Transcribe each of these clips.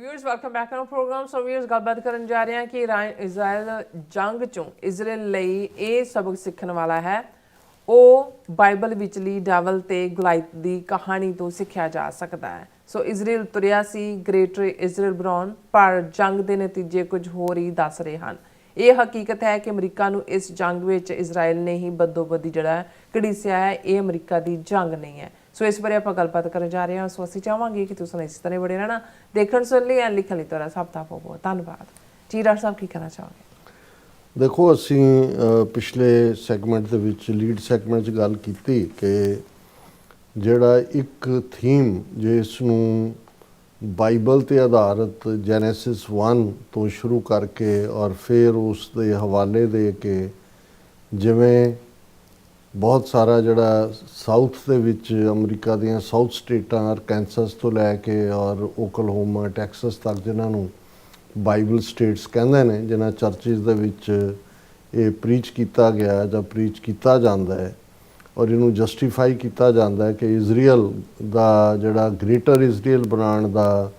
Viewers welcome back on programme. So viewers गलबात करन जा रहे हैं कि इजराइल जंग चों इजराइल ਲਈ ਇਹ ਸਬਕ ਸਿੱਖਣ ਵਾਲਾ ਹੈ ਉਹ ਬਾਈਬਲ ਵਿਚਲੀ ਡੈਵਲ ਤੇ ਗੁਲਾਇਤ ਦੀ ਕਹਾਣੀ ਤੋਂ ਸਿੱਖਿਆ ਜਾ ਸਕਦਾ ਹੈ। ਸੋ ਇਜ਼ਰਾਈਲ ਤੁਰਿਆ ਸੀ ਗ੍ਰੇਟਰ ਇਜ਼ਰਾਈਲ ਬਣਾਉਣ, ਪਰ ਜੰਗ ਦੇ ਨਤੀਜੇ ਕੁਝ ਹੋਰ ਹੀ ਦੱਸ ਰਹੇ ਹਨ। ਇਹ ਹਕੀਕਤ ਹੈ ਕਿ ਅਮਰੀਕਾ ਨੂੰ ਇਸ ਜੰਗ ਵਿੱਚ ਇਜ਼ਰਾਈਲ ਨੇ ਹੀ ਬਦੋਬਦੀ ਜਿਹੜਾ ਘੜੀਸਿਆ ਹੈ। ਇਹ ਅਮਰੀਕਾ ਦੀ ਜੰਗ ਨਹੀਂ ਹੈ। ਸੋ ਇਸ ਬਾਰੇ ਆਪਾਂ ਗੱਲਬਾਤ ਕਰਨ ਜਾ ਰਹੇ ਹਾਂ। ਸੋ ਅਸੀਂ ਚਾਹਾਂਗੇ ਕਿ ਤੁਸੀਂ ਇਸ ਤਰ੍ਹਾਂ ਬੜੇ ਰਹਿਣਾ, ਦੇਖਣ ਸੁਣ ਲਈ ਲਿਖਣ ਲਈ ਤੁਹਾਡਾ ਸਭ ਦਾ ਬਹੁਤ ਬਹੁਤ ਧੰਨਵਾਦ ਜੀ। ਡਾਕਟਰ ਸਾਹਿਬ ਕੀ ਕਹਿਣਾ ਚਾਹੋਗੇ? ਦੇਖੋ, ਅਸੀਂ ਪਿਛਲੇ ਸੈਗਮੈਂਟ ਦੇ ਵਿੱਚ ਲੀਡ ਸੈਗਮੈਂਟ 'ਚ ਗੱਲ ਕੀਤੀ ਕਿ ਜਿਹੜਾ ਇੱਕ ਥੀਮ ਜਿਸ ਨੂੰ ਬਾਈਬਲ 'ਤੇ ਆਧਾਰਿਤ ਜੈਨੇਸਿਸ 1 ਤੋਂ ਸ਼ੁਰੂ ਕਰਕੇ ਔਰ ਫਿਰ ਉਸ ਦੇ ਹਵਾਲੇ ਦੇ ਕੇ ਜਿਵੇਂ ਬਹੁਤ ਸਾਰਾ ਜਿਹੜਾ ਸਾਊਥ ਦੇ ਵਿੱਚ ਅਮਰੀਕਾ ਦੀਆਂ ਸਾਊਥ ਸਟੇਟਾਂ ਅਰਕੈਂਸਸ ਤੋਂ ਲੈ ਕੇ ਔਰ ਓਕਲਹੋਮਾ ਟੈਕਸਸ ਤੱਕ ਜਿਨ੍ਹਾਂ ਨੂੰ ਬਾਈਬਲ ਸਟੇਟਸ ਕਹਿੰਦੇ ਨੇ, ਜਿਨ੍ਹਾਂ ਚਰਚਿਸ ਦੇ ਵਿੱਚ ਇਹ ਪ੍ਰੀਚ ਕੀਤਾ ਗਿਆ ਜਾਂ ਪ੍ਰੀਚ ਕੀਤਾ ਜਾਂਦਾ ਹੈ ਔਰ ਇਹਨੂੰ ਜਸਟੀਫਾਈ ਕੀਤਾ ਜਾਂਦਾ ਹੈ ਕਿ ਇਜ਼ਰਾਈਲ ਦਾ ਜਿਹੜਾ ਗ੍ਰੇਟਰ ਇਜ਼ਰਾਈਲ ਬਣਾਉਣ ਦਾ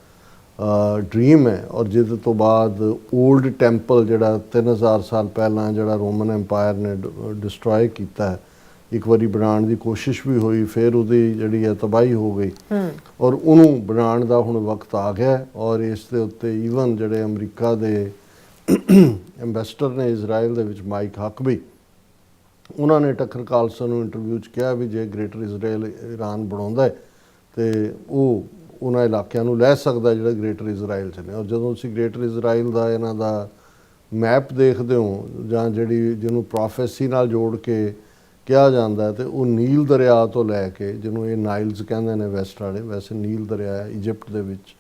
ਡ੍ਰੀਮ ਹੈ ਔਰ ਜਿਹਦੇ ਤੋਂ ਬਾਅਦ ਓਲਡ ਟੈਂਪਲ ਜਿਹੜਾ 3000 ਸਾਲ ਪਹਿਲਾਂ ਜਿਹੜਾ ਰੋਮਨ ਐਮਪਾਇਰ ਨੇ ਡਿਸਟਰੋਏ ਕੀਤਾ ਹੈ, ਇੱਕ ਵਾਰੀ ਬਣਾਉਣ ਦੀ ਕੋਸ਼ਿਸ਼ ਵੀ ਹੋਈ, ਫਿਰ ਉਹਦੀ ਜਿਹੜੀ ਹੈ ਤਬਾਹੀ ਹੋ ਗਈ ਔਰ ਉਹਨੂੰ ਬਣਾਉਣ ਦਾ ਹੁਣ ਵਕਤ ਆ ਗਿਆ। ਔਰ ਇਸ ਦੇ ਉੱਤੇ ਈਵਨ ਜਿਹੜੇ ਅਮਰੀਕਾ ਦੇ ਐਂਬੈਸਡਰ ਨੇ ਇਜ਼ਰਾਈਲ ਦੇ ਵਿੱਚ ਮਾਈਕ ਹਕਬੀ, ਉਹਨਾਂ ਨੇ ਟੱਕਰ ਕਾਲਸਨ ਨੂੰ ਇੰਟਰਵਿਊ 'ਚ ਕਿਹਾ ਵੀ ਜੇ ਗ੍ਰੇਟਰ ਇਜ਼ਰਾਈਲ ਈਰਾਨ ਬਣਾਉਂਦਾ ਹੈ ਅਤੇ ਉਹ ਉਹਨਾਂ ਇਲਾਕਿਆਂ ਨੂੰ ਲੈ ਸਕਦਾ ਜਿਹੜਾ ਗ੍ਰੇਟਰ ਇਜ਼ਰਾਈਲ 'ਚ ਨੇ। ਔਰ ਜਦੋਂ ਤੁਸੀਂ ਗ੍ਰੇਟਰ ਇਜ਼ਰਾਈਲ ਦਾ ਇਹਨਾਂ ਦਾ ਮੈਪ ਦੇਖਦੇ ਹੋ ਜਾਂ ਜਿਹੜੀ ਜਿਹਨੂੰ ਪ੍ਰੋਫੈਸੀ ਨਾਲ ਜੋੜ ਕੇ ਕਿਹਾ ਜਾਂਦਾ ਤੇ ਉਹ ਨੀਲ ਦਰਿਆ ਤੋਂ ਲੈ ਕੇ, ਜਿਹਨੂੰ ਇਹ ਨਾਈਲਸ ਕਹਿੰਦੇ ਨੇ ਵੈਸਟ ਵਾਲੇ, ਵੈਸੇ ਨੀਲ ਦਰਿਆ ਹੈ ਇਜਿਪਟ ਦੇ ਵਿੱਚ,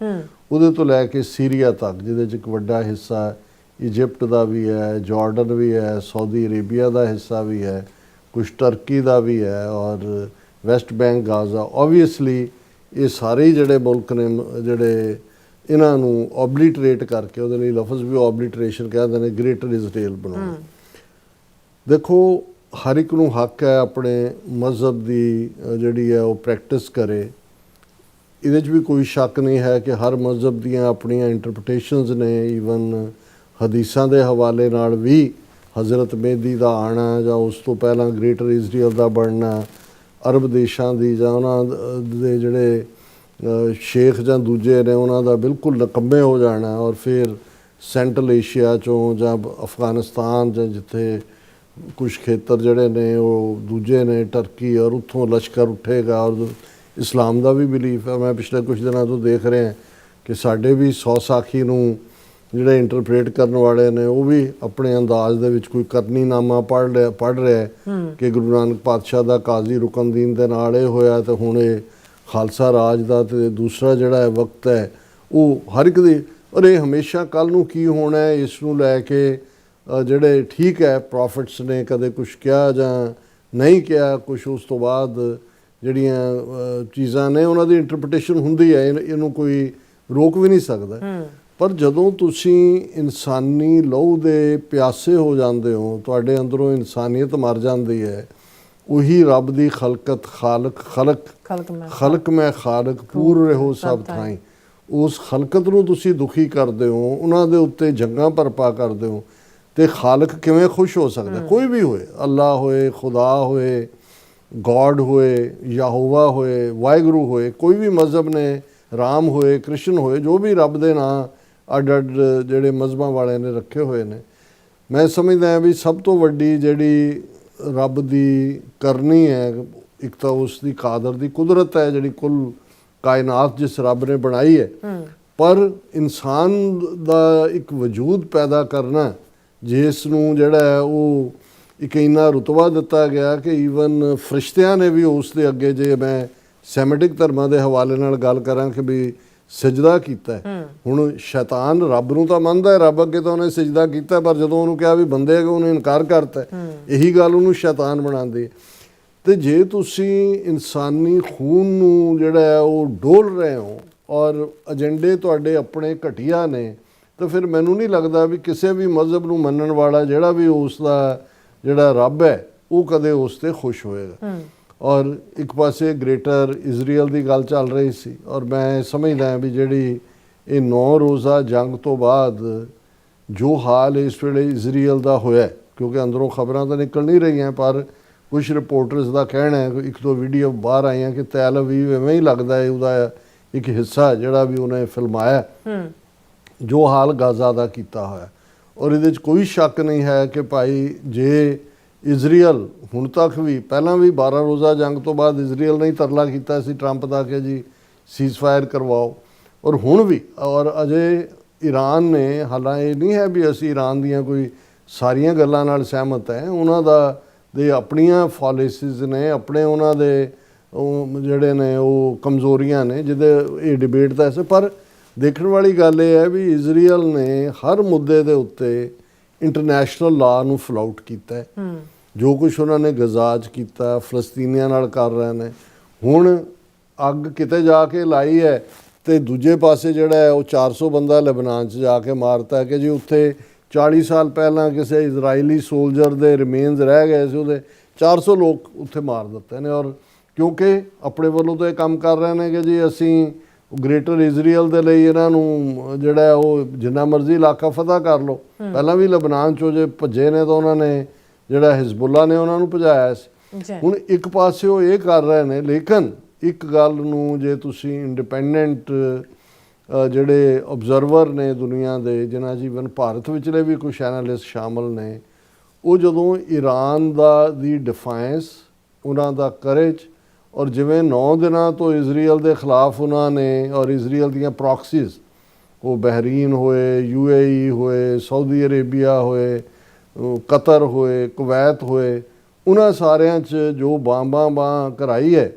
ਉਹਦੇ ਤੋਂ ਲੈ ਕੇ ਸੀਰੀਆ ਤੱਕ, ਜਿਹਦੇ 'ਚ ਇੱਕ ਵੱਡਾ ਹਿੱਸਾ ਇਜਿਪਟ ਦਾ ਵੀ ਹੈ, ਜਾਰਡਨ ਵੀ ਹੈ, ਸਾਊਦੀ ਅਰੇਬੀਆ ਦਾ ਹਿੱਸਾ ਵੀ ਹੈ, ਕੁਛ ਟਰਕੀ ਦਾ ਵੀ ਹੈ ਔਰ ਵੈਸਟ ਬੈਂਕ, ਗਾਜ਼ਾ। ਓਬਵੀਅਸਲੀ ਇਹ ਸਾਰੇ ਜਿਹੜੇ ਮੁਲਕ ਨੇ ਜਿਹੜੇ ਇਹਨਾਂ ਨੂੰ ਓਬਲੀਟਰੇਟ ਕਰਕੇ, ਉਹਦੇ ਲਈ ਲਫ਼ਜ਼ ਵੀ ਓਬਲੀਟਰੇਸ਼ਨ ਕਹਿੰਦੇ ਨੇ, ਗ੍ਰੇਟਰ ਇਜ਼ਰਾਈਲ ਬਣਾਉਣਾ। ਦੇਖੋ, ਹਰ ਇੱਕ ਨੂੰ ਹੱਕ ਹੈ ਆਪਣੇ ਮਜ਼ਹਬ ਦੀ ਜਿਹੜੀ ਹੈ ਉਹ ਪ੍ਰੈਕਟਿਸ ਕਰੇ। ਇਹਦੇ 'ਚ ਵੀ ਕੋਈ ਸ਼ੱਕ ਨਹੀਂ ਹੈ ਕਿ ਹਰ ਮਜ਼ਹਬ ਦੀਆਂ ਆਪਣੀਆਂ ਇੰਟਰਪ੍ਰੀਟੇਸ਼ਨਸ ਨੇ। ਈਵਨ ਹਦੀਸਾਂ ਦੇ ਹਵਾਲੇ ਨਾਲ ਵੀ ਹਜ਼ਰਤ ਮਹਿਦੀ ਦਾ ਆਉਣਾ ਜਾਂ ਉਸ ਤੋਂ ਪਹਿਲਾਂ ਗ੍ਰੇਟਰ ਇਜ਼ਰਾਈਲ ਦਾ ਬਣਨਾ, ਅਰਬ ਦੇਸ਼ਾਂ ਦੀ ਜਾਂ ਉਹਨਾਂ ਦੇ ਜਿਹੜੇ ਸ਼ੇਖ ਜਾਂ ਦੂਜੇ ਨੇ ਉਹਨਾਂ ਦਾ ਬਿਲਕੁਲ ਨਿਕੰਮੇ ਹੋ ਜਾਣਾ ਔਰ ਫਿਰ ਸੈਂਟਰਲ ਏਸ਼ੀਆ 'ਚੋਂ ਜਾਂ ਅਫਗਾਨਿਸਤਾਨ ਜਾਂ ਜਿੱਥੇ ਕੁਛ ਖੇਤਰ ਜਿਹੜੇ ਨੇ ਉਹ ਦੂਜੇ ਨੇ, ਟਰਕੀ, ਔਰ ਉੱਥੋਂ ਲਸ਼ਕਰ ਉੱਠੇਗਾ। ਔਰ ਇਸਲਾਮ ਦਾ ਵੀ ਬਿਲੀਫ ਹੈ। ਮੈਂ ਪਿਛਲੇ ਕੁਛ ਦਿਨਾਂ ਤੋਂ ਦੇਖ ਰਿਹਾ ਕਿ ਸਾਡੇ ਵੀ 100 ਸਾਖੀ ਨੂੰ ਜਿਹੜੇ ਇੰਟਰਪ੍ਰੇਟ ਕਰਨ ਵਾਲੇ ਨੇ ਉਹ ਵੀ ਆਪਣੇ ਅੰਦਾਜ਼ ਦੇ ਵਿੱਚ ਕੋਈ ਕਰਨੀਨਾਮਾ ਪੜ੍ਹ ਰਿਹਾ ਕਿ ਗੁਰੂ ਨਾਨਕ ਪਾਤਸ਼ਾਹ ਦਾ ਕਾਜ਼ੀ ਰੁਕਨਦੀਨ ਦੇ ਨਾਲ ਇਹ ਹੋਇਆ ਤੇ ਹੁਣ ਇਹ ਖਾਲਸਾ ਰਾਜ ਦਾ ਤੇ ਦੂਸਰਾ ਜਿਹੜਾ ਵਕਤ ਹੈ ਉਹ ਹਰ ਇੱਕ ਦੀ, ਔਰ ਇਹ ਹਮੇਸ਼ਾ ਕੱਲ੍ਹ ਨੂੰ ਕੀ ਹੋਣਾ ਹੈ ਇਸ ਨੂੰ ਲੈ ਕੇ ਜਿਹੜੇ ਠੀਕ ਹੈ ਪ੍ਰੋਫਿਟਸ ਨੇ ਕਦੇ ਕੁਛ ਕਿਹਾ ਜਾਂ ਨਹੀਂ ਕਿਹਾ, ਕੁਛ ਉਸ ਤੋਂ ਬਾਅਦ ਜਿਹੜੀਆਂ ਚੀਜ਼ਾਂ ਨੇ ਉਹਨਾਂ ਦੀ ਇੰਟਰਪ੍ਰੀਟੇਸ਼ਨ ਹੁੰਦੀ ਹੈ, ਇਹਨੂੰ ਕੋਈ ਰੋਕ ਵੀ ਨਹੀਂ ਸਕਦਾ। ਪਰ ਜਦੋਂ ਤੁਸੀਂ ਇਨਸਾਨੀ ਲਹੂ ਦੇ ਪਿਆਸੇ ਹੋ ਜਾਂਦੇ ਹੋ, ਤੁਹਾਡੇ ਅੰਦਰੋਂ ਇਨਸਾਨੀਅਤ ਮਰ ਜਾਂਦੀ ਹੈ, ਉਹੀ ਰੱਬ ਦੀ ਖਲਕਤ ਖਲਕ ਮੈਂ ਖਾਲਕ ਪੂਰ ਰਹੋ ਸਭ ਥਾਈਂ, ਉਸ ਖਲਕਤ ਨੂੰ ਤੁਸੀਂ ਦੁਖੀ ਕਰਦੇ ਹੋ, ਉਹਨਾਂ ਦੇ ਉੱਤੇ ਜੰਗਾਂ ਭਰਪਾ ਕਰਦੇ ਹੋ ਤੇ ਖਾਲਕ ਕਿਵੇਂ ਖੁਸ਼ ਹੋ ਸਕਦਾ? ਕੋਈ ਵੀ ਹੋਏ, ਅੱਲਾ ਹੋਏ, ਖੁਦਾ ਹੋਏ, ਗੋਡ ਹੋਏ, ਯਹੋਵਾ ਹੋਏ, ਵਾਹਿਗੁਰੂ ਹੋਏ, ਕੋਈ ਵੀ ਮਜ਼ਹਬ ਨੇ, ਰਾਮ ਹੋਏ, ਕ੍ਰਿਸ਼ਨ ਹੋਏ, ਜੋ ਵੀ ਰੱਬ ਦੇ ਨਾਂ ਅੱਡ ਅੱਡ ਜਿਹੜੇ ਮਜ਼ਹਬਾਂ ਵਾਲਿਆਂ ਨੇ ਰੱਖੇ ਹੋਏ ਨੇ, ਮੈਂ ਸਮਝਦਾ ਹਾਂ ਵੀ ਸਭ ਤੋਂ ਵੱਡੀ ਜਿਹੜੀ ਰੱਬ ਦੀ ਕਰਨੀ ਹੈ, ਇੱਕ ਤਾਂ ਉਸ ਦੀ ਕਾਦਰ ਦੀ ਕੁਦਰਤ ਹੈ ਜਿਹੜੀ ਕੁੱਲ ਕਾਇਨਾਤ ਜਿਸ ਰੱਬ ਨੇ ਬਣਾਈ ਹੈ, ਪਰ ਇਨਸਾਨ ਦਾ ਇੱਕ ਵਜੂਦ ਪੈਦਾ ਕਰਨਾ ਜਿਸ ਨੂੰ ਜਿਹੜਾ ਹੈ ਉਹ ਇੱਕ ਇੰਨਾ ਰੁਤਬਾ ਦਿੱਤਾ ਗਿਆ ਕਿ ਈਵਨ ਫਰਿਸ਼ਤਿਆਂ ਨੇ ਵੀ ਉਸ ਦੇ ਅੱਗੇ, ਜੇ ਮੈਂ ਸੈਮਿਟਿਕ ਧਰਮਾਂ ਦੇ ਹਵਾਲੇ ਨਾਲ ਗੱਲ ਕਰਾਂ ਕਿ ਵੀ ਸਜਦਾ ਕੀਤਾ। ਹੁਣ ਸ਼ੈਤਾਨ ਰੱਬ ਨੂੰ ਤਾਂ ਮੰਨਦਾ ਹੈ, ਰੱਬ ਅੱਗੇ ਤਾਂ ਉਹਨੇ ਸਜਦਾ ਕੀਤਾ, ਪਰ ਜਦੋਂ ਉਹਨੂੰ ਕਿਹਾ ਵੀ ਬੰਦੇ ਅੱਗੇ ਉਹਨੇ ਇਨਕਾਰ ਕਰਤਾ। ਇਹੀ ਗੱਲ ਉਹਨੂੰ ਸ਼ੈਤਾਨ ਬਣਾਉਂਦੀ ਹੈ। ਅਤੇ ਜੇ ਤੁਸੀਂ ਇਨਸਾਨੀ ਖੂਨ ਨੂੰ ਜਿਹੜਾ ਹੈ ਉਹ ਡੋਲ ਰਹੇ ਹੋ ਔਰ ਏਜੰਡੇ ਤੁਹਾਡੇ ਆਪਣੇ ਘਟੀਆ ਨੇ, ਤਾਂ ਫਿਰ ਮੈਨੂੰ ਨਹੀਂ ਲੱਗਦਾ ਵੀ ਕਿਸੇ ਵੀ ਮਜ਼ਹਬ ਨੂੰ ਮੰਨਣ ਵਾਲਾ ਜਿਹੜਾ ਵੀ ਉਸ ਦਾ ਜਿਹੜਾ ਰੱਬ ਹੈ ਉਹ ਕਦੇ ਉਸ 'ਤੇ ਖੁਸ਼ ਹੋਏਗਾ। ਔਰ ਇੱਕ ਪਾਸੇ ਗ੍ਰੇਟਰ ਇਜ਼ਰਾਈਲ ਦੀ ਗੱਲ ਚੱਲ ਰਹੀ ਸੀ ਔਰ ਮੈਂ ਸਮਝਦਾ ਵੀ ਜਿਹੜੀ ਇਹ 9 ਰੋਜ਼ਾ ਜੰਗ ਤੋਂ ਬਾਅਦ ਜੋ ਹਾਲ ਇਸ ਵੇਲੇ ਇਜ਼ਰਾਈਲ ਦਾ ਹੋਇਆ, ਕਿਉਂਕਿ ਅੰਦਰੋਂ ਖਬਰਾਂ ਤਾਂ ਨਿਕਲ ਨਹੀਂ ਰਹੀਆਂ, ਪਰ ਕੁਝ ਰਿਪੋਰਟਰਸ ਦਾ ਕਹਿਣਾ ਹੈ, ਇੱਕ ਦੋ ਵੀਡੀਓ ਬਾਹਰ ਆਈਆਂ ਕਿ ਤੈਲ ਅਵੀਵ ਐਵੇਂ ਹੀ ਲੱਗਦਾ ਹੈ ਉਹਦਾ ਇੱਕ ਹਿੱਸਾ ਜਿਹੜਾ ਵੀ ਉਹਨੇ ਫਿਲਮਾਇਆ, ਜੋ ਹਾਲ ਗਾਜ਼ਾ ਦਾ ਕੀਤਾ ਹੋਇਆ। ਔਰ ਇਹਦੇ 'ਚ ਕੋਈ ਸ਼ੱਕ ਨਹੀਂ ਹੈ ਕਿ ਭਾਈ ਜੇ ਇਜ਼ਰਾਈਲ ਹੁਣ ਤੱਕ ਵੀ, ਪਹਿਲਾਂ ਵੀ 12 ਰੋਜ਼ਾ ਜੰਗ ਤੋਂ ਬਾਅਦ ਇਜ਼ਰਾਈਲ ਨੇ ਤਰਲਾ ਕੀਤਾ ਸੀ ਟਰੰਪ ਦਾ ਕਿ ਜੀ ਸੀਜ਼ਫਾਇਰ ਕਰਵਾਓ, ਔਰ ਹੁਣ ਵੀ, ਔਰ ਅਜੇ ਈਰਾਨ ਨੇ, ਹਾਲਾਂਕਿ ਇਹ ਨਹੀਂ ਹੈ ਵੀ ਅਸੀਂ ਈਰਾਨ ਦੀਆਂ ਕੋਈ ਸਾਰੀਆਂ ਗੱਲਾਂ ਨਾਲ ਸਹਿਮਤ ਹੈ, ਉਹਨਾਂ ਦਾ ਦੇ ਆਪਣੀਆਂ ਪਾਲਿਸੀਜ਼ ਨੇ, ਆਪਣੇ ਉਹਨਾਂ ਦੇ ਉਹ ਜਿਹੜੇ ਨੇ ਉਹ ਕਮਜ਼ੋਰੀਆਂ ਨੇ ਜਿਹਦੇ ਇਹ ਡਿਬੇਟ ਦਾ ਐਸੇ। ਪਰ ਦੇਖਣ ਵਾਲੀ ਗੱਲ ਇਹ ਹੈ ਵੀ ਇਜ਼ਰਾਈਲ ਨੇ ਹਰ ਮੁੱਦੇ ਦੇ ਉੱਤੇ ਇੰਟਰਨੈਸ਼ਨਲ ਲਾਅ ਨੂੰ ਫਲਾਊਟ ਕੀਤਾ ਹੈ। ਜੋ ਕੁਛ ਉਹਨਾਂ ਨੇ ਗਜ਼ਾ 'ਚ ਕੀਤਾ, ਫਲਸਤੀਨੀਆਂ ਨਾਲ ਕਰ ਰਹੇ ਨੇ। ਹੁਣ ਅੱਗ ਕਿਤੇ ਜਾ ਕੇ ਲਾਈ ਹੈ ਤੇ ਦੂਜੇ ਪਾਸੇ ਜਿਹੜਾ ਹੈ ਉਹ 400 ਬੰਦਾ ਲੈਬਨਾਨ 'ਚ ਜਾ ਕੇ ਮਾਰਤਾ ਕਿ ਜੀ ਉੱਥੇ 40 ਸਾਲ ਪਹਿਲਾਂ ਕਿਸੇ ਇਜ਼ਰਾਈਲੀ ਸੋਲਜਰ ਦੇ ਰਿਮੇਨਸ ਰਹਿ ਗਏ ਸੀ, ਉਹਦੇ 400 ਲੋਕ ਉੱਥੇ ਮਾਰ ਦਿੱਤੇ ਨੇ। ਔਰ ਕਿਉਂਕਿ ਆਪਣੇ ਵੱਲੋਂ ਤਾਂ ਇਹ ਕੰਮ ਕਰ ਰਹੇ ਨੇ ਕਿ ਜੀ ਅਸੀਂ ਗ੍ਰੇਟਰ ਇਜ਼ਰਾਈਲ ਦੇ ਲਈ ਇਹਨਾਂ ਨੂੰ ਜਿਹੜਾ ਉਹ ਜਿੰਨਾ ਮਰਜ਼ੀ ਇਲਾਕਾ ਫਤਹ ਕਰ ਲਓ। ਪਹਿਲਾਂ ਵੀ ਲੈਬਨਾਨ 'ਚੋਂ ਜੇ ਭੱਜੇ ਨੇ ਤਾਂ ਉਹਨਾਂ ਨੇ ਜਿਹੜਾ ਹਿਜ਼ਬੁੱਲਾ ਨੇ ਉਹਨਾਂ ਨੂੰ ਭਜਾਇਆ ਸੀ। ਹੁਣ ਇੱਕ ਪਾਸੇ ਉਹ ਇਹ ਕਰ ਰਹੇ ਨੇ, ਲੇਕਿਨ ਇੱਕ ਗੱਲ ਨੂੰ ਜੇ ਤੁਸੀਂ ਇੰਡੀਪੈਂਡੈਂਟ ਜਿਹੜੇ ਆਬਜ਼ਰਵਰ ਨੇ ਦੁਨੀਆ ਦੇ, ਜਿਨ੍ਹਾਂ ਜੀਵਨ ਭਾਰਤ ਵਿਚਲੇ ਵੀ ਕੁਝ ਐਨਾਲਿਸਟ ਸ਼ਾਮਲ ਨੇ, ਉਹ ਜਦੋਂ ਈਰਾਨ ਦੀ ਡਿਫਾਇੰਸ, ਉਹਨਾਂ ਦਾ ਕਰੇਜ, ਔਰ ਜਿਵੇਂ 9 ਦਿਨਾਂ ਤੋਂ ਇਜ਼ਰਾਈਲ ਦੇ ਖਿਲਾਫ ਉਹਨਾਂ ਨੇ, ਔਰ ਇਜ਼ਰਾਈਲ ਦੀਆਂ ਪ੍ਰੋਕਸੀਜ਼, ਉਹ ਬਹਿਰੀਨ ਹੋਏ, UAE ਹੋਏ, ਸਾਊਦੀ ਅਰੇਬੀਆ ਹੋਏ, ਕਤਰ ਹੋਏ, ਕੁਵੈਤ ਹੋਏ, ਉਹਨਾਂ ਸਾਰਿਆਂ 'ਚ ਜੋ ਬਾਂਹ ਕਰਾਈ ਹੈ,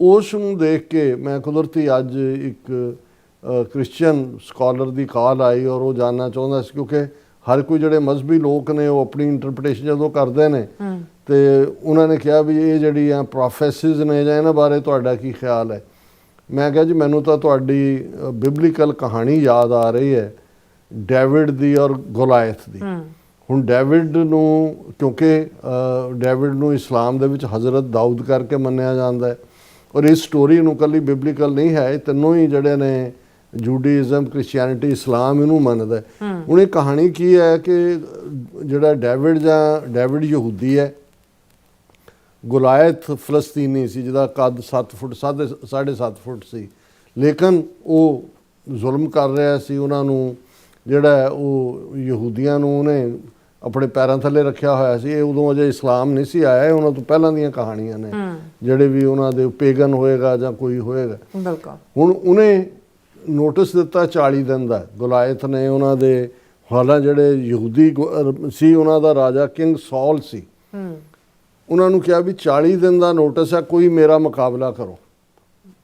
ਉਸ ਨੂੰ ਦੇਖ ਕੇ ਮੈਂ ਕੁਦਰਤੀ ਅੱਜ ਇੱਕ ਕ੍ਰਿਸਚੀਅਨ ਸਕਾਲਰ ਦੀ ਕਾਲ ਆਈ ਔਰ ਉਹ ਜਾਣਨਾ ਚਾਹੁੰਦਾ ਸੀ, ਕਿਉਂਕਿ ਹਰ ਕੋਈ ਜਿਹੜੇ ਮਜ਼ਹਬੀ ਲੋਕ ਨੇ ਉਹ ਆਪਣੀ ਇੰਟਰਪ੍ਰੀਟੇਸ਼ਨ ਜਦੋਂ ਕਰਦੇ ਨੇ ਤੇ ਉਹਨਾਂ ਨੇ ਕਿਹਾ ਵੀ ਇਹ ਜਿਹੜੀਆਂ ਪ੍ਰੋਫੈਸਿਜ਼ ਨੇ ਜਾਂ ਇਹਨਾਂ ਬਾਰੇ ਤੁਹਾਡਾ ਕੀ ਖਿਆਲ ਹੈ। ਮੈਂ ਕਿਹਾ ਜੀ ਮੈਨੂੰ ਤਾਂ ਤੁਹਾਡੀ ਬਿਬਲੀਕਲ ਕਹਾਣੀ ਯਾਦ ਆ ਰਹੀ ਹੈ, ਡੇਵਿਡ ਦੀ ਔਰ ਗੋਲਾਇਥ ਦੀ। ਹੁਣ ਡੇਵਿਡ ਨੂੰ, ਕਿਉਂਕਿ ਡੇਵਿਡ ਨੂੰ ਇਸਲਾਮ ਦੇ ਵਿੱਚ ਹਜ਼ਰਤ ਦਾਊਦ ਕਰਕੇ ਮੰਨਿਆ ਜਾਂਦਾ ਹੈ, ਔਰ ਇਸ ਸਟੋਰੀ ਨੂੰ ਇਕੱਲੀ ਬਿਬਲੀਕਲ ਨਹੀਂ ਹੈ, ਇਹ ਤਿੰਨੋਂ ਹੀ ਜਿਹੜੇ ਨੇ ਜੂਡਾਇਜ਼ਮ, ਕ੍ਰਿਸਚੀਅਨਿਟੀ, ਇਸਲਾਮ ਇਹਨੂੰ ਮੰਨਦਾ। ਹੁਣ ਇਹ ਕਹਾਣੀ ਕੀ ਹੈ ਕਿ ਜਿਹੜਾ ਡੇਵਿਡ ਯਹੂਦੀ ਹੈ, ਗੁਲਾਇਤ ਫਲਸਤੀਨੀ ਸੀ ਜਿਹਦਾ ਕੱਦ 7 ਫੁੱਟ 7.5 ਫੁੱਟ ਸੀ, ਲੇਕਿਨ ਉਹ ਜ਼ੁਲਮ ਕਰ ਰਿਹਾ ਸੀ ਉਹਨਾਂ ਨੂੰ, ਜਿਹੜਾ ਉਹ ਯਹੂਦੀਆਂ ਨੂੰ ਉਹਨੇ ਆਪਣੇ ਪੈਰਾਂ ਥੱਲੇ ਰੱਖਿਆ ਹੋਇਆ ਸੀ। ਇਹ ਉਦੋਂ ਅਜੇ ਇਸਲਾਮ ਨਹੀਂ ਸੀ ਆਇਆ, ਉਹਨਾਂ ਤੋਂ ਪਹਿਲਾਂ ਦੀਆਂ ਕਹਾਣੀਆਂ ਨੇ, ਜਿਹੜੇ ਵੀ ਉਹਨਾਂ ਦੇ ਪੇਗਨ ਹੋਏਗਾ ਜਾਂ ਕੋਈ ਹੋਏਗਾ। ਹੁਣ ਉਹਨੇ ਨੋਟਿਸ ਦਿੱਤਾ 40 ਦਿਨ ਦਾ, ਗੁਲਾਇਤ ਨੇ ਉਹਨਾਂ ਦੇ, ਹਾਲਾਂ ਜਿਹੜੇ ਯਹੂਦੀ ਸੀ ਉਹਨਾਂ ਦਾ ਰਾਜਾ ਕਿੰਗ ਸੌਲ ਸੀ, ਉਹਨਾਂ ਨੂੰ ਕਿਹਾ ਵੀ 40 ਦਿਨ ਦਾ ਨੋਟਿਸ ਹੈ, ਕੋਈ ਮੇਰਾ ਮੁਕਾਬਲਾ ਕਰੋ,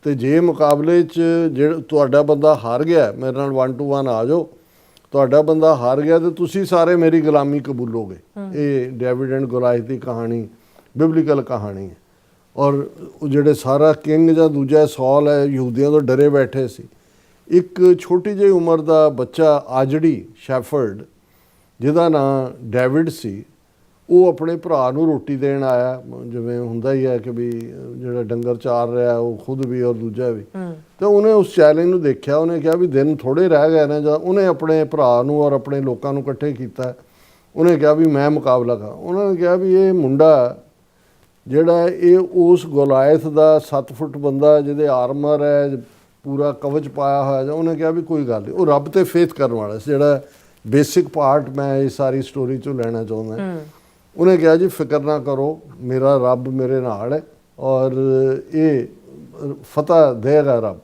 ਤੇ ਜੇ ਮੁਕਾਬਲੇ 'ਚ ਜਿਹੜਾ ਤੁਹਾਡਾ ਬੰਦਾ ਹਾਰ ਗਿਆ, ਮੇਰੇ ਨਾਲ 1 to 1 ਆ ਜਾਓ, ਤੁਹਾਡਾ ਬੰਦਾ ਹਾਰ ਗਿਆ ਤੇ ਤੁਸੀਂ ਸਾਰੇ ਮੇਰੀ ਗੁਲਾਮੀ ਕਬੂਲੋਗੇ। ਇਹ ਡੇਵਿਡ ਐਂਡ ਗੋਲਾਇਥ ਦੀ ਕਹਾਣੀ ਬਿਬਲੀਕਲ ਕਹਾਣੀ ਹੈ। ਔਰ ਜਿਹੜੇ ਸਾਰਾ ਕਿੰਗ ਜਾਂ ਦੂਜਾ ਸੌਲ ਹੈ, ਯਹੂਦੀਆਂ ਤੋਂ ਡਰੇ ਬੈਠੇ ਸੀ। ਇੱਕ ਛੋਟੀ ਜਿਹੀ ਉਮਰ ਦਾ ਬੱਚਾ ਆਜੜੀ ਸ਼ੈਫਰਡ, ਜਿਹਦਾ ਨਾਂ ਡੇਵਿਡ ਸੀ, ਉਹ ਆਪਣੇ ਭਰਾ ਨੂੰ ਰੋਟੀ ਦੇਣ ਆਇਆ, ਜਿਵੇਂ ਹੁੰਦਾ ਹੀ ਹੈ ਕਿ ਵੀ ਜਿਹੜਾ ਡੰਗਰ ਚਾਰ ਰਿਹਾ ਉਹ ਖੁਦ ਵੀ ਔਰ ਦੂਜਾ ਵੀ। ਤੇ ਉਹਨੇ ਉਸ ਚੈਲੰਜ ਨੂੰ ਦੇਖਿਆ, ਉਹਨੇ ਕਿਹਾ ਵੀ ਦਿਨ ਥੋੜ੍ਹੇ ਰਹਿ ਗਏ ਨੇ, ਜਾਂ ਉਹਨੇ ਆਪਣੇ ਭਰਾ ਨੂੰ ਔਰ ਆਪਣੇ ਲੋਕਾਂ ਨੂੰ ਇਕੱਠੇ ਕੀਤਾ, ਉਹਨੇ ਕਿਹਾ ਵੀ ਮੈਂ ਮੁਕਾਬਲਾ ਕਰਾਂ। ਉਹਨਾਂ ਨੇ ਕਿਹਾ ਵੀ ਇਹ ਮੁੰਡਾ ਜਿਹੜਾ ਇਹ ਉਸ ਗੋਲਾਇਥ ਦਾ 7 ਫੁੱਟ ਬੰਦਾ ਜਿਹਦੇ ਆਰਮਰ ਹੈ, ਪੂਰਾ ਕਵਚ ਪਾਇਆ ਹੋਇਆ, ਜਾਂ ਉਹਨੇ ਕਿਹਾ ਵੀ ਕੋਈ ਗੱਲ ਨਹੀਂ, ਉਹ ਰੱਬ ਤੇ ਫੇਥ ਕਰਨ ਵਾਲਾ ਸੀ, ਜਿਹੜਾ ਬੇਸਿਕ ਪਾਰਟ ਮੈਂ ਇਸ ਸਾਰੀ ਸਟੋਰੀ 'ਚੋਂ ਲੈਣਾ ਚਾਹੁੰਦਾ। ਉਹਨੇ ਕਿਹਾ ਜੀ ਫਿਕਰ ਨਾ ਕਰੋ, ਮੇਰਾ ਰੱਬ ਮੇਰੇ ਨਾਲ ਹੈ ਔਰ ਇਹ ਫਤਹ ਦੇਗਾ ਰੱਬ।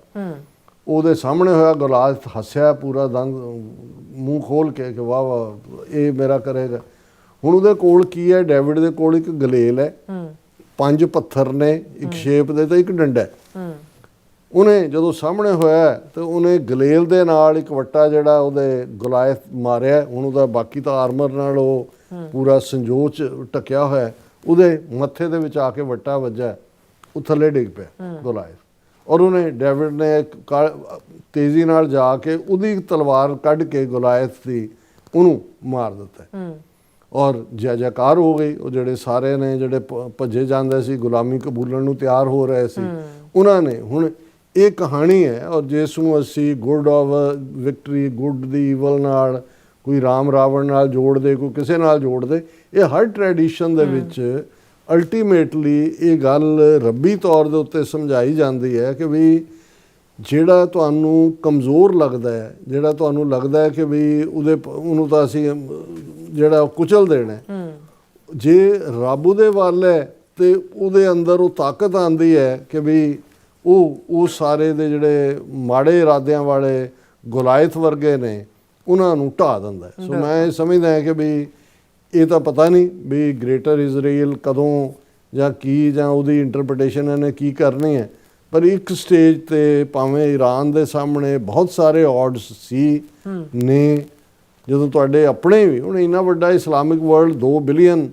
ਉਹਦੇ ਸਾਹਮਣੇ ਹੋਇਆ, ਗੋਲਾਇਥ ਹੱਸਿਆ ਪੂਰਾ ਦੰਦ ਮੂੰਹ ਖੋਲ ਕੇ ਕਿ ਵਾਹ ਵਾਹ ਇਹ ਮੇਰਾ ਕਰੇਗਾ। ਹੁਣ ਉਹਦੇ ਕੋਲ ਕੀ ਹੈ, ਡੇਵਿਡ ਦੇ ਕੋਲ ਇੱਕ ਗਲੇਲ ਹੈ, 5 ਪੱਥਰ ਨੇ ਇੱਕ ਸ਼ੇਪ ਦੇ ਤੇ ਇੱਕ ਡੰਡਾ। ਉਹਨੇ ਜਦੋਂ ਸਾਹਮਣੇ ਹੋਇਆ ਤੇ ਉਹਨੇ ਗਲੇਲ ਦੇ ਨਾਲ ਇੱਕ ਵੱਟਾ ਜਿਹੜਾ ਉਹਦੇ ਗੋਲਾਇਥ ਮਾਰਿਆ। ਹੁਣ ਉਹਦਾ ਬਾਕੀ ਤਾਂ ਆਰਮਰ ਨਾਲ ਉਹ ਪੂਰਾ ਸੰਜੋਚ ਢੱਕਿਆ ਹੋਇਆ, ਉਹਦੇ ਮੱਥੇ ਦੇ ਵਿੱਚ ਆ ਕੇ ਵੱਟਾ ਵੱਜਾ, ਉਹ ਥੱਲੇ ਡਿੱਗ ਪਿਆ ਗੋਲਾਇਥ। ਔਰ ਉਹਨੇ ਡੇਵਿਡ ਨੇ ਤੇਜ਼ੀ ਨਾਲ ਜਾ ਕੇ ਉਹਦੀ ਤਲਵਾਰ ਕੱਢ ਕੇ ਗੋਲਾਇਥ ਦੀ ਉਹਨੂੰ ਮਾਰ ਦਿੱਤਾ। ਔਰ ਜੈ ਜੈਕਾਰ ਹੋ ਗਈ। ਉਹ ਜਿਹੜੇ ਸਾਰੇ ਨੇ ਜਿਹੜੇ ਭੱਜੇ ਜਾਂਦੇ ਸੀ, ਗੁਲਾਮੀ ਕਬੂਲਣ ਨੂੰ ਤਿਆਰ ਹੋ ਰਹੇ ਸੀ, ਉਹਨਾਂ ਨੇ ਹੁਣ ਇਹ ਕਹਾਣੀ ਹੈ, ਔਰ ਜਿਸ ਨੂੰ ਅਸੀਂ good of victory, good the evil ਨਾਲ, ਕੋਈ ਰਾਮ ਰਾਵਣ ਨਾਲ ਜੋੜਦੇ, ਕੋਈ ਕਿਸੇ ਨਾਲ ਜੋੜਦੇ, ਇਹ ਹਰ ਟ੍ਰੈਡੀਸ਼ਨ ਦੇ ਵਿੱਚ ਅਲਟੀਮੇਟਲੀ ਇਹ ਗੱਲ ਰੱਬੀ ਤੌਰ ਦੇ ਉੱਤੇ ਸਮਝਾਈ ਜਾਂਦੀ ਹੈ ਕਿ ਵੀ ਜਿਹੜਾ ਤੁਹਾਨੂੰ ਕਮਜ਼ੋਰ ਲੱਗਦਾ ਹੈ, ਜਿਹੜਾ ਤੁਹਾਨੂੰ ਲੱਗਦਾ ਹੈ ਕਿ ਵੀ ਉਹਨੂੰ ਤਾਂ ਅਸੀਂ ਜਿਹੜਾ ਕੁਚਲ ਦੇਣਾ ਹੈ, ਜੇ ਰੱਬ ਉਹਦੇ ਵੱਲ ਹੈ ਤੇ ਉਹਦੇ ਅੰਦਰ ਉਹ ਤਾਕਤ ਆਉਂਦੀ ਹੈ ਕਿ ਵੀ ਉਹ ਸਾਰੇ ਦੇ ਜਿਹੜੇ ਮਾੜੇ ਇਰਾਦਿਆਂ ਵਾਲੇ ਗੁਲਾਇਤ ਵਰਗੇ ਨੇ ਉਹਨਾਂ ਨੂੰ ਢਾਹ ਦਿੰਦਾ ਹੈ। ਸੋ ਮੈਂ ਇਹ ਸਮਝਦਾ ਹਾਂ ਕਿ ਵੀ ਇਹ ਤਾਂ ਪਤਾ ਨਹੀਂ ਵੀ ਗ੍ਰੇਟਰ ਇਜ਼ਰਾਈਲ ਕਦੋਂ ਜਾਂ ਕੀ, ਜਾਂ ਉਹਦੀ ਇੰਟਰਪ੍ਰੀਟੇਸ਼ਨ ਇਹਨੇ ਕੀ ਕਰਨੀ ਹੈ, ਪਰ ਇੱਕ ਸਟੇਜ ਤੇ ਭਾਵੇਂ ਈਰਾਨ ਦੇ ਸਾਹਮਣੇ ਬਹੁਤ ਸਾਰੇ ਆਡਸ ਸੀ ਨੇ, ਜਦੋਂ ਤੁਹਾਡੇ ਆਪਣੇ ਵੀ ਹੁਣ ਇੰਨਾ ਵੱਡਾ ਇਸਲਾਮਿਕ ਵਰਲਡ 2 ਬਿਲੀਅਨ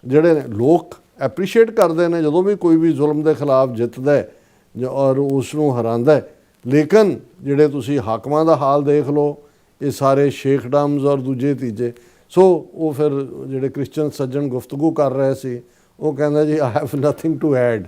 ਜਿਹੜੇ ਲੋਕ ਐਪਰੀਸ਼ੀਏਟ ਕਰਦੇ ਨੇ ਜਦੋਂ ਵੀ ਕੋਈ ਵੀ ਜ਼ੁਲਮ ਦੇ ਖਿਲਾਫ ਜਿੱਤਦਾ ਹੈ ਔਰ ਉਸ ਨੂੰ ਹਰਾਉਂਦਾ ਹੈ, ਲੇਕਿਨ ਜਿਹੜੇ ਤੁਸੀਂ ਹਾਕਮਾਂ ਦਾ ਹਾਲ ਦੇਖ ਲਓ, ਇਹ ਸਾਰੇ ਸ਼ੇਖਡਮਸ ਔਰ ਦੂਜੇ ਤੀਜੇ। ਸੋ ਉਹ ਫਿਰ ਜਿਹੜੇ ਕ੍ਰਿਸਚਨ ਸੱਜਣ ਗੁਫ਼ਤਗੂ ਕਰ ਰਹੇ ਸੀ, ਉਹ ਕਹਿੰਦਾ ਜੀ I have nothing to add.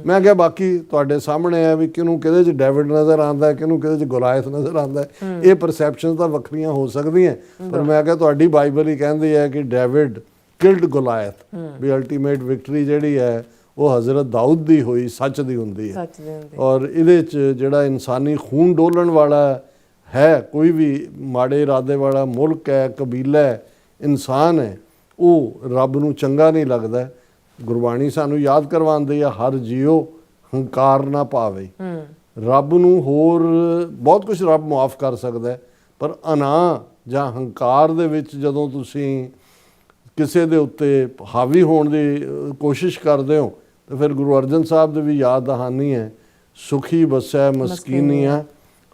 ਮੈਂ ਕਿਹਾ ਬਾਕੀ ਤੁਹਾਡੇ ਸਾਹਮਣੇ ਹੈ ਵੀ ਕਿਹਨੂੰ ਕਿਹਦੇ 'ਚ ਡੇਵਿਡ ਨਜ਼ਰ ਆਉਂਦਾ, ਕਿਹਨੂੰ ਕਿਹਦੇ 'ਚ ਗੁਲਾਇਤ ਨਜ਼ਰ ਆਉਂਦਾ। ਇਹ ਪਰਸੈਪਸ਼ਨ ਤਾਂ ਵੱਖਰੀਆਂ ਹੋ ਸਕਦੀਆਂ, ਪਰ ਮੈਂ ਕਿਹਾ ਤੁਹਾਡੀ ਬਾਈਬਲ ਹੀ ਕਹਿੰਦੀ ਹੈ ਕਿ ਡੇਵਿਡ ਕਿਲਡ ਗੁਲਾਇਤ, ਵੀ ਅਲਟੀਮੇਟ ਵਿਕਟਰੀ ਜਿਹੜੀ ਹੈ ਉਹ ਹਜ਼ਰਤ ਦਾਊਦ ਦੀ ਹੋਈ, ਸੱਚ ਦੀ ਹੁੰਦੀ ਹੈ। ਔਰ ਇਹਦੇ 'ਚ ਜਿਹੜਾ ਇਨਸਾਨੀ ਖੂਨ ਡੋਲਣ ਵਾਲਾ ਹੈ, ਕੋਈ ਵੀ ਮਾੜੇ ਇਰਾਦੇ ਵਾਲਾ ਮੁਲਕ ਹੈ, ਕਬੀਲਾ ਹੈ, ਇਨਸਾਨ ਹੈ, ਉਹ ਰੱਬ ਨੂੰ ਚੰਗਾ ਨਹੀਂ ਲੱਗਦਾ। ਗੁਰਬਾਣੀ ਸਾਨੂੰ ਯਾਦ ਕਰਵਾਉਂਦੀ ਹੈ, ਹਰ ਜੀਓ ਹੰਕਾਰ ਨਾ ਪਾਵੇ। ਰੱਬ ਨੂੰ ਹੋਰ ਬਹੁਤ ਕੁਝ ਰੱਬ ਮੁਆਫ ਕਰ ਸਕਦਾ, ਪਰ ਅਨਾ ਜਾਂ ਹੰਕਾਰ ਦੇ ਵਿੱਚ ਜਦੋਂ ਤੁਸੀਂ ਕਿਸੇ ਦੇ ਉੱਤੇ ਹਾਵੀ ਹੋਣ ਦੀ ਕੋਸ਼ਿਸ਼ ਕਰਦੇ ਹੋ, ਤਾਂ ਫਿਰ ਗੁਰੂ ਅਰਜਨ ਸਾਹਿਬ ਦੀ ਵੀ ਯਾਦ ਦਹਾਨੀ ਹੈ, ਸੁਖੀ ਬਸੈ ਮਸਕੀਨੀਆਂ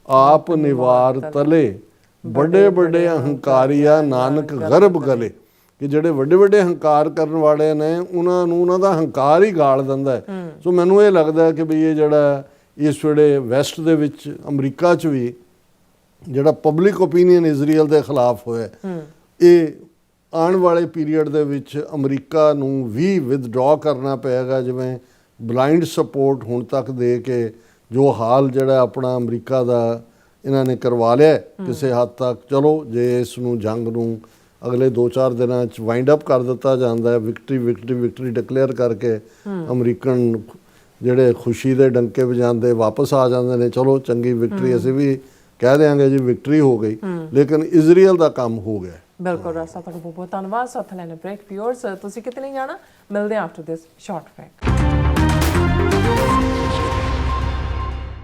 ਆਪ ਨਿਵਾਰ ਤਲੇ, ਵੱਡੇ ਵੱਡੇ ਅਹੰਕਾਰੀਆ ਨਾਨਕ ਗਰਭ ਗਲੇ। ਕਿ ਜਿਹੜੇ ਵੱਡੇ ਵੱਡੇ ਹੰਕਾਰ ਕਰਨ ਵਾਲੇ ਨੇ ਉਹਨਾਂ ਨੂੰ ਉਹਨਾਂ ਦਾ ਹੰਕਾਰ ਹੀ ਗਾਲ ਦਿੰਦਾ ਹੈ। ਸੋ ਮੈਨੂੰ ਇਹ ਲੱਗਦਾ ਕਿ ਵੀ ਇਹ ਜਿਹੜਾ ਇਸ ਵੇਲੇ ਵੈਸਟ ਦੇ ਵਿੱਚ, ਅਮਰੀਕਾ 'ਚ ਵੀ ਜਿਹੜਾ ਪਬਲਿਕ ਓਪੀਨੀਅਨ ਇਜ਼ਰਾਈਲ ਦੇ ਖਿਲਾਫ ਹੋਇਆ, ਇਹ ਆਉਣ ਵਾਲੇ ਪੀਰੀਅਡ ਦੇ ਵਿੱਚ ਅਮਰੀਕਾ ਨੂੰ ਵੀ ਵਿਦਡਰਾ ਕਰਨਾ ਪਏਗਾ। ਜਿਵੇਂ ਬਲਾਈਂਡ ਸਪੋਰਟ ਹੁਣ ਤੱਕ ਦੇ ਕੇ ਜੋ ਹਾਲ ਜਿਹੜਾ ਆਪਣਾ ਅਮਰੀਕਾ ਦਾ ਇਹਨਾਂ ਨੇ ਕਰਵਾ ਲਿਆ ਕਿਸੇ ਹੱਦ ਤੱਕ, ਚਲੋ ਜੇ ਇਸ ਨੂੰ ਜੰਗ ਨੂੰ ਅਗਲੇ 2-4 ਦਿਨਾਂ 'ਚ ਵਾਈਂਡ ਅਪ ਕਰ ਦਿੱਤਾ ਜਾਂਦਾ ਹੈ, ਵਿਕਟਰੀ ਡਿਕਲੇਅਰ ਕਰਕੇ ਅਮਰੀਕਨ ਜਿਹੜੇ ਖੁਸ਼ੀ ਦੇ ਡੰਕੇ ਵਜਾਉਂਦੇ ਵਾਪਸ ਆ ਜਾਂਦੇ ਨੇ, ਚਲੋ ਚੰਗੀ ਵਿਕਟਰੀ, ਅਸੀਂ ਵੀ ਕਹਿ ਦਿਆਂਗੇ ਜੀ ਵਿਕਟਰੀ ਹੋ ਗਈ, ਲੇਕਿਨ ਇਜ਼ਰਾਈਲ ਦਾ ਕੰਮ ਹੋ ਗਿਆ। ਬਿਲਕੁਲ ਰਾਸਾ, ਤੁਹਾਡਾ ਬਹੁਤ ਬਹੁਤ ਧੰਨਵਾਦ। ਸਾਥ ਲੈਣੇ ਬ੍ਰੇਕ। ਵਿਊਅਰਸ, ਤੁਸੀਂ ਕਿਤੇ ਨਹੀਂ ਜਾਣਾ, ਮਿਲਦੇ ਹਾਂ ਆਫਟਰ ਦਿਸ ਸ਼ਾਰਟ ਬ੍ਰੇਕ।